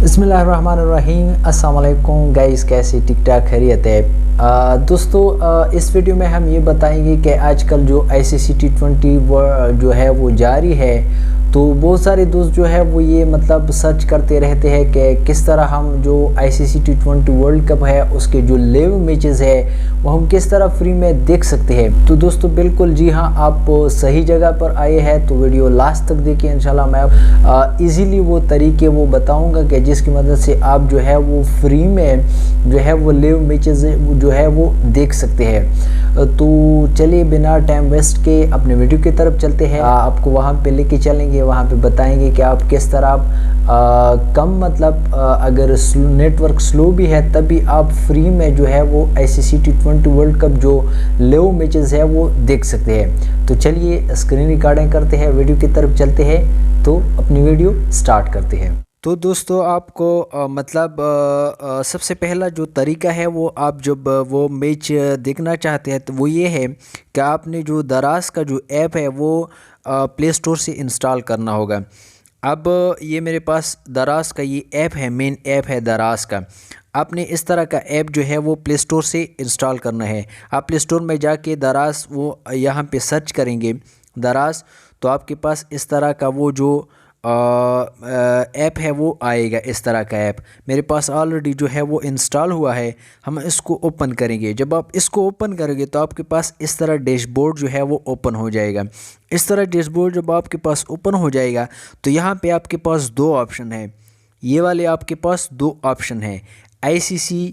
बिस्मिल्लाहिर्रहमानिर्रहीम। अस्सलाम वालेकुम गाइस, कैसे ठीक ठाक खैरियत है। दोस्तों, इस वीडियो में हम ये बताएंगे कि आजकल जो ICC T20 जो है वो जारी है, तो बहुत सारे दोस्त जो है वो ये मतलब सर्च करते रहते हैं कि किस तरह हम जो ICC T20 वर्ल्ड कप है उसके जो लाइव मैचेस है वो हम किस तरह फ्री में देख सकते हैं। तो दोस्तों बिल्कुल जी हाँ, आप सही जगह पर आए हैं, तो वीडियो लास्ट तक देखिए। इंशाल्लाह मैं आप इजीली वो तरीके वो बताऊंगा कि जिसकी मदद से आप जो है वो फ्री में जो है वो लाइव मैचेस जो है वो देख सकते हैं। तो चलिए बिना टाइम वेस्ट के अपने वीडियो की तरफ चलते हैं। आपको वहाँ पे लेके चलेंगे, वहाँ पे बताएंगे कि आप किस तरह कम मतलब अगर नेटवर्क स्लो भी है तभी आप फ्री में जो है वो ICC T20 वर्ल्ड कप जो लाइव मैचेस है वो देख सकते हैं। तो चलिए स्क्रीन रिकॉर्डिंग करते हैं, वीडियो की तरफ चलते हैं, तो अपनी वीडियो स्टार्ट करते हैं। तो दोस्तों आपको सबसे पहला जो तरीका है वो आप जब वो मैच देखना चाहते हैं तो वो ये है कि आपने जो दराज का जो ऐप है वो प्ले स्टोर से इंस्टॉल करना होगा। अब ये मेरे पास दराज का ये ऐप है, मेन ऐप है दराज का। आपने इस तरह का ऐप जो है वो प्ले स्टोर से इंस्टॉल करना है। आप प्ले स्टोर में जाके दराज वो यहाँ पे सर्च करेंगे दराज, तो आपके पास इस तरह का वो जो ऐप है वो आएगा। इस तरह का ऐप मेरे पास ऑलरेडी जो है वो इंस्टॉल हुआ है। हम इसको ओपन करेंगे। जब आप इसको ओपन करेंगे तो आपके पास इस तरह डैशबोर्ड जो है वो ओपन हो जाएगा। इस तरह डैशबोर्ड जब आपके पास ओपन हो जाएगा तो यहाँ पे आपके पास दो ऑप्शन है। ये वाले आपके पास दो ऑप्शन है, ICC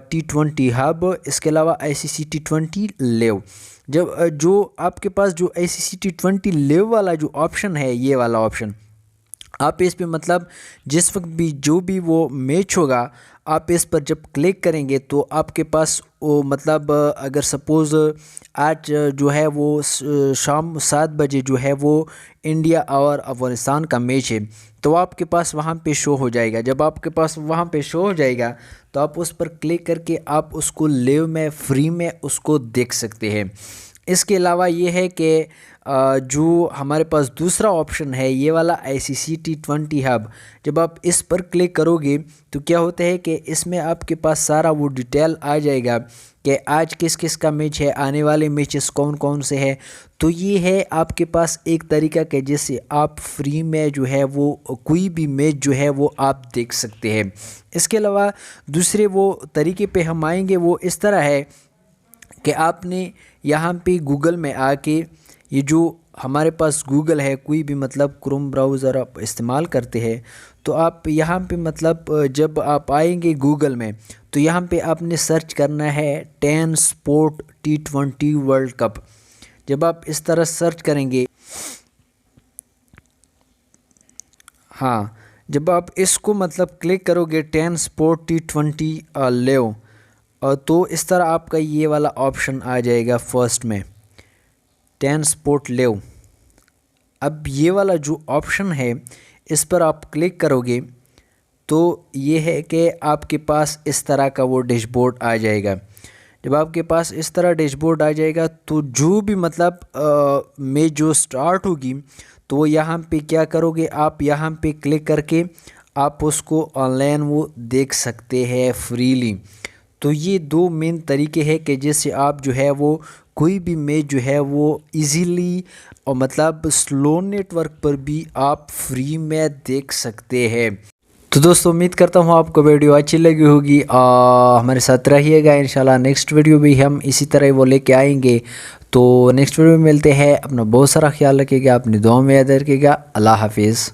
T20 हब, इसके अलावा ICC T20 लाइव। जब जो आपके पास जो ICC T20 लाइव वाला जो ऑप्शन है, ये वाला ऑप्शन आप इस पे मतलब जिस वक्त भी जो भी वो मैच होगा आप इस पर जब क्लिक करेंगे तो आपके पास वो मतलब अगर सपोज़ आज जो है वो शाम 7 बजे जो है वो इंडिया और अफ़गानिस्तान का मैच है, तो आपके पास वहाँ पे शो हो जाएगा। जब आपके पास वहाँ पे शो हो जाएगा तो आप उस पर क्लिक करके आप उसको लाइव में फ्री में उसको देख सकते हैं। इसके अलावा ये है कि जो हमारे पास दूसरा ऑप्शन है ये वाला ICC T20 हब, जब आप इस पर क्लिक करोगे तो क्या होता है कि इसमें आपके पास सारा वो डिटेल आ जाएगा कि आज किस किस का मैच है, आने वाले मैचेस कौन कौन से हैं। तो ये है आपके पास एक तरीका कि जिससे आप फ्री में जो है वो कोई भी मैच जो है वो आप देख सकते हैं। इसके अलावा दूसरे वो तरीके पे हम आएंगे, वो इस तरह है कि आपने यहाँ पे गूगल में आके, ये जो हमारे पास गूगल है, कोई भी मतलब क्रोम ब्राउज़र आप इस्तेमाल करते हैं, तो आप यहाँ पे मतलब जब आप आएंगे गूगल में तो यहाँ पे आपने सर्च करना है 10 स्पोर्ट T20 वर्ल्ड कप। जब आप इस तरह सर्च करेंगे, हाँ, जब आप इसको मतलब क्लिक करोगे 10 स्पोर्ट T20 लाइव, तो इस तरह आपका ये वाला ऑप्शन आ जाएगा फर्स्ट में 10 स्पोर्ट लाइव। अब ये वाला जो ऑप्शन है इस पर आप क्लिक करोगे तो ये है कि आपके पास इस तरह का वो डैशबोर्ड आ जाएगा। जब आपके पास इस तरह डैशबोर्ड आ जाएगा तो जो भी मतलब मैच जो स्टार्ट होगी तो वो यहाँ पे क्या करोगे, आप यहाँ पे क्लिक करके आप उसको ऑनलाइन वो देख सकते हैं फ्रीली। तो ये दो मेन तरीके हैं कि जिससे आप जो है वो कोई भी मैच जो है वो इजीली और मतलब स्लो नेटवर्क पर भी आप फ्री में देख सकते हैं। तो दोस्तों उम्मीद करता हूँ आपको वीडियो अच्छी लगी होगी। हमारे साथ रहिएगा, इंशाल्लाह नेक्स्ट वीडियो भी हम इसी तरह वो लेके आएंगे। तो नेक्स्ट वीडियो में मिलते हैं। अपना बहुत सारा ख्याल रखिएगा, अपनी दुआ में याद रखिएगा। अल्लाह हाफिज़।